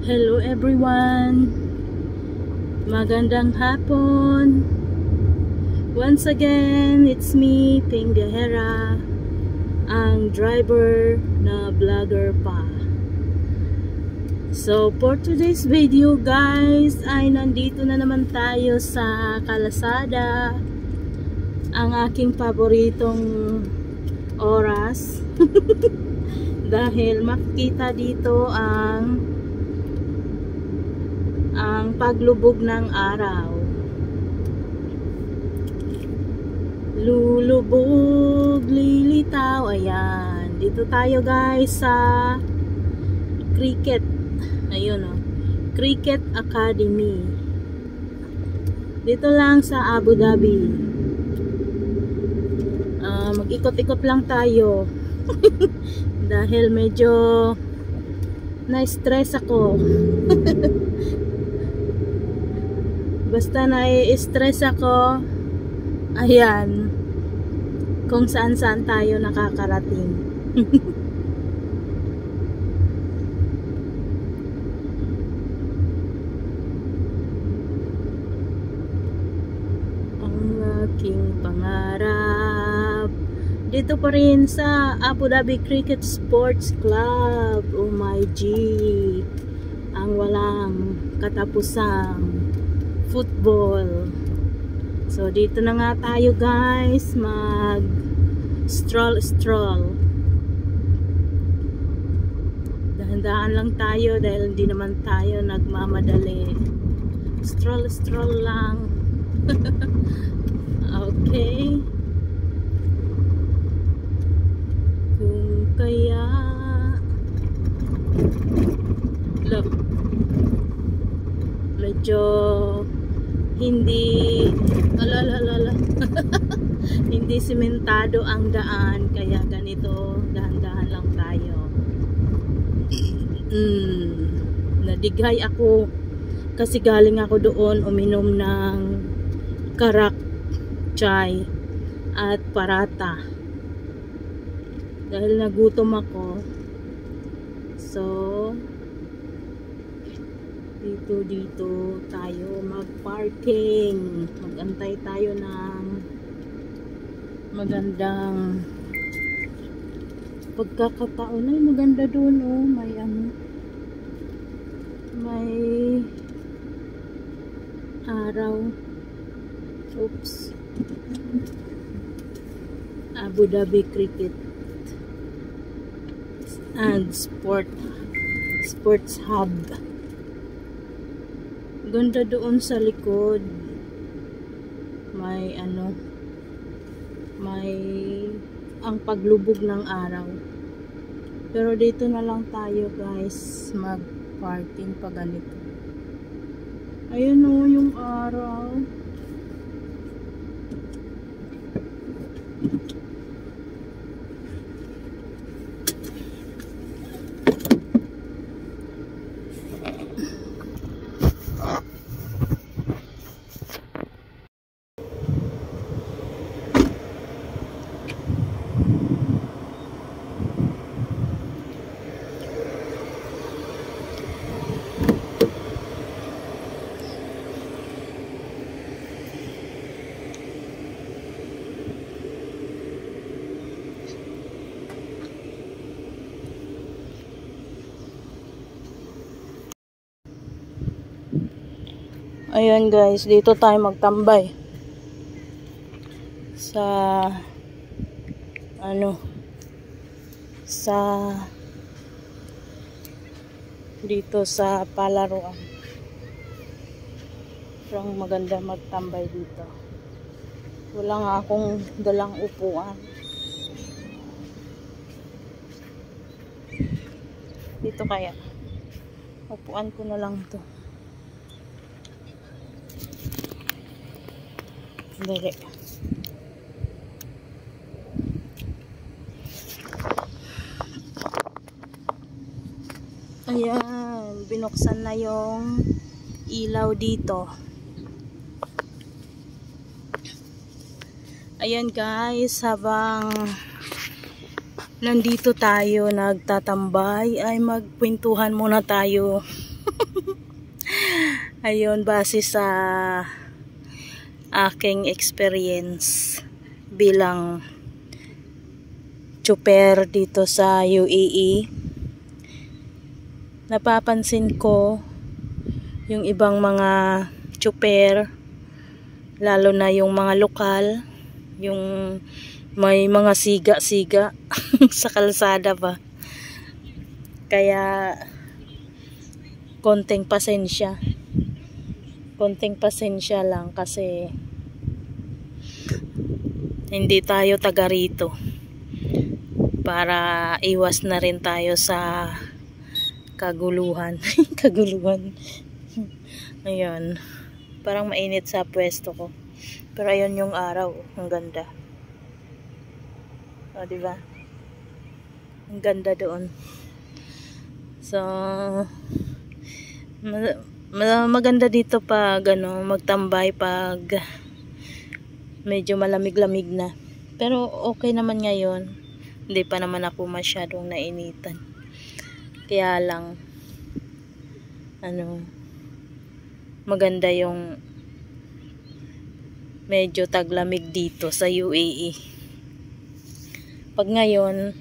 Hello everyone, magandang hapon. Once again, it's me, Ping Biahera, ang driver na vlogger pa. So for today's video guys, ay nandito na naman tayo sa Kalasada, ang aking paboritong oras. Dahil makikita dito ang paglubog ng araw. Lulubog, lilitaw. Ayan, dito tayo guys sa cricket. Ayun o, Cricket Academy. Dito lang sa Abu Dhabi. Mag-ikot-ikot lang tayo. Dahil medyo na-stress ako. Basta na-stress ako, ayan, kung saan-saan tayo nakakarating. Ang aking pangarap dito pa rin sa Abu Dhabi Cricket Sports Club. Oh my G, ang walang katapusang football. So dito na nga tayo guys, mag stroll. Dahan-dahan lang tayo dahil hindi naman tayo nagmamadali. Stroll lang. Okay. Kung kaya look, medyo hindi hindi simentado ang daan, kaya ganito, dahan-dahan lang tayo. Nadighay ako kasi galing ako doon uminom ng karak, chai at parata dahil nagutom ako. So dito tayo mag-parking, mag-antay tayo ng magandang pagkakataon. Ay, maganda doon oh, may may araw. Oops. Abu Dhabi Cricket and Sports Hub. Ganda doon sa likod. May may ang paglubog ng araw. Pero dito na lang tayo guys mag-parking pa ganito. Ayun o yung araw. Ayan guys, dito tayo magtambay sa dito sa palaruan. Parang maganda magtambay dito. Wala nga akong dalang upuan. Dito kaya upuan ko na lang to. Dali. Ayan, binuksan na yung ilaw dito. Ayan guys, habang nandito tayo nagtatambay ay magkwentuhan muna tayo Ayun, base sa aking experience bilang chopper dito sa UAE, napapansin ko yung ibang mga chopper, lalo na yung mga lokal, yung may mga siga-siga sa kalsada ba. Kaya konting pasensya lang kasi hindi tayo taga rito, para iwas na rin tayo sa kaguluhan. Kaguluhan. Ayun, parang mainit sa pwesto ko, pero ayun yung araw, ang ganda. O, diba? Ang ganda doon. So maganda dito pag magtambay pag medyo malamig-lamig na. Pero okay naman ngayon. Hindi pa naman ako masyadong nainitan. Kaya lang maganda yung medyo taglamig dito sa UAE. Pag ngayon,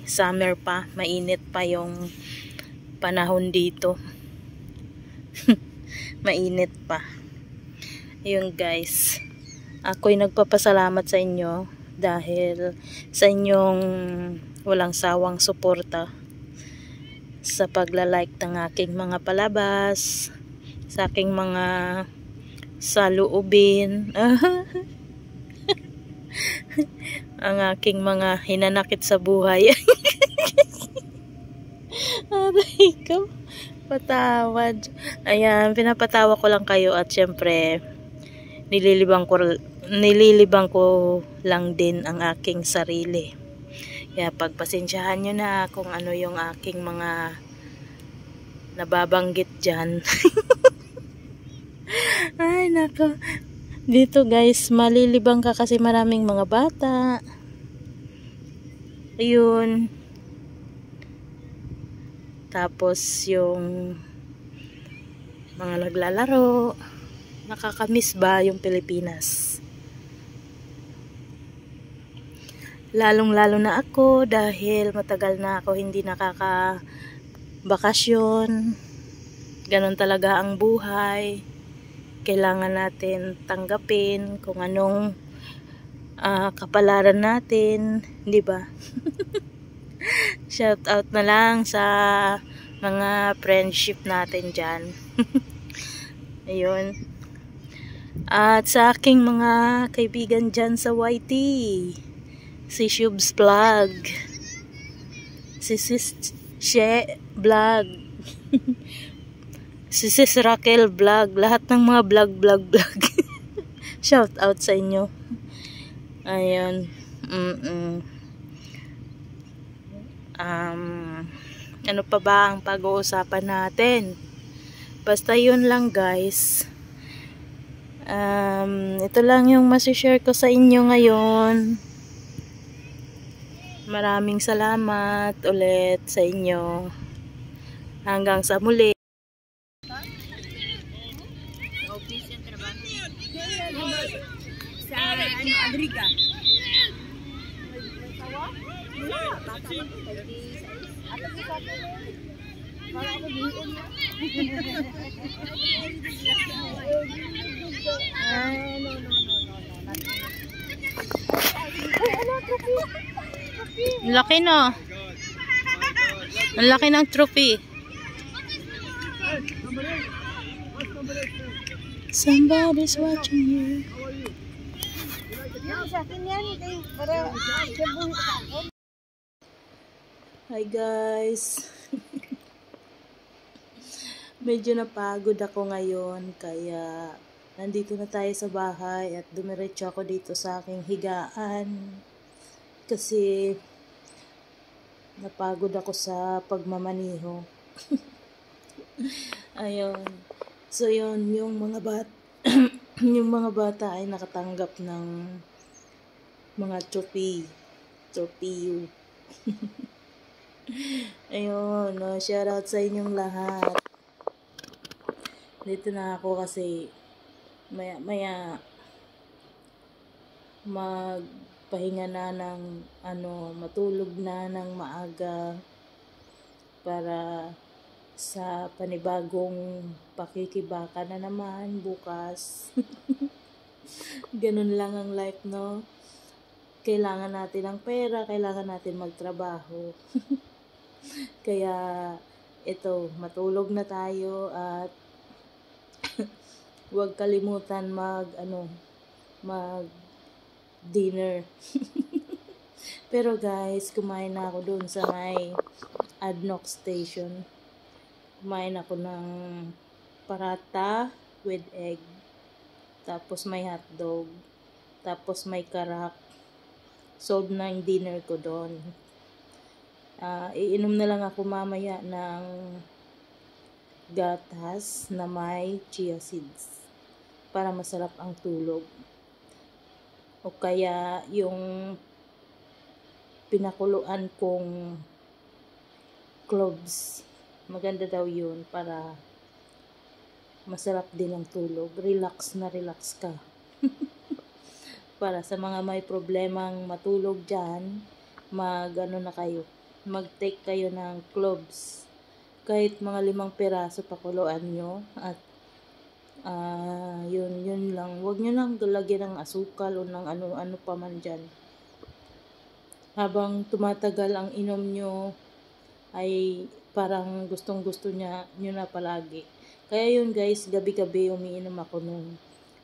summer pa, mainit pa yung panahon dito. Mainit pa. Ayun guys, ako'y nagpapasalamat sa inyo dahil sa inyong walang sawang suporta sa pagla-like ng aking mga palabas, sa aking mga saloobin, ang aking mga hinanakit sa buhay. Aray ko, patawad. Ayan, pinapatawa ko lang kayo at syempre nililibang ko lang din ang aking sarili. Kaya pagpasensyahan nyo na kung ano yung aking mga nababanggit dyan. Ay nako, dito guys malilibang ka kasi maraming mga bata. Ayun, tapos yung mga naglalaro. Nakakamiss ba yung Pilipinas? Lalong-lalo na ako dahil matagal na ako hindi nakaka-bakasyon. Ganon talaga ang buhay. Kailangan natin tanggapin kung anong kapalaran natin, di ba? Shout out na lang sa mga friendship natin dyan. Ayun. At sa aking mga kaibigan dyan sa YT, si Shubs Vlog, si Sis She Vlog, si Sis Raquel Vlog, lahat ng mga vlog. Shout out sa inyo. Ayun. Ano pa ba ang pag-uusapan natin? Basta yun lang guys. Ito lang yung masishare ko sa inyo ngayon. Maraming salamat ulit sa inyo. Hanggang sa muli. Sa Agriga. Laki no. Ang laki ng trophy. Somebody's watching you. Hi guys. Medyo napagod ako ngayon kaya nandito na tayo sa bahay at dumiretso ako dito sa aking higaan kasi napagod ako sa pagmamaniho. Ayun. So yun, yung mga bata ay nakatanggap ng mga torpeyo. Ayun, shoutout sa inyong lahat. Dito na ako kasi maya magpahinga na ng matulog na ng maaga para sa panibagong pakikibaka na naman bukas. Ganun lang ang life, no? Kailangan natin ng pera, kailangan natin magtrabaho. Kaya ito, matulog na tayo at huwag kalimutan mag dinner. Pero guys, kumain na ako doon sa may Adnoc Station. Kumain ako ng parata with egg. Tapos may hotdog. Tapos may karak. Solve na yung dinner ko doon. Iinom na lang ako mamaya ng gatas na may chia seeds para masarap ang tulog. O kaya yung pinakuluan kong cloves. Maganda daw yun para masarap din ang tulog. Relax na relax ka. Para sa mga may problemang matulog dyan, mag-take kayo ng cloves. Kahit mga 5 piraso pakuluan nyo at yun lang. Huwag nyo lang lagyan ng asukal o ng ano pa man dyan. Habang tumatagal ang inom nyo, ay parang gustong-gusto nyo na palagi. Kaya yun guys, gabi-gabi umiinom ako nung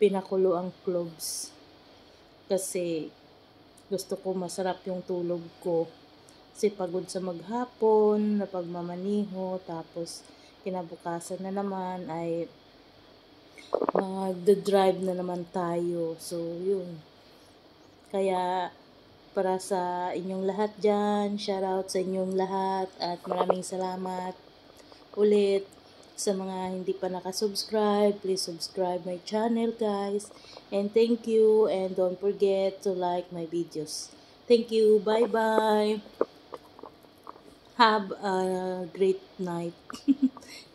pinakulo ang cloves. Kasi gusto ko masarap yung tulog ko. Kasi pagod sa maghapon, na pagmamaniho, tapos kinabukasan na naman ay mag-drive na naman tayo. So, yun. Kaya, para sa inyong lahat dyan, shoutout sa inyong lahat, at maraming salamat ulit sa mga hindi pa nakasubscribe. Please subscribe my channel, guys. And thank you, and don't forget to like my videos. Thank you. Bye-bye. Have a great night.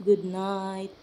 Good night.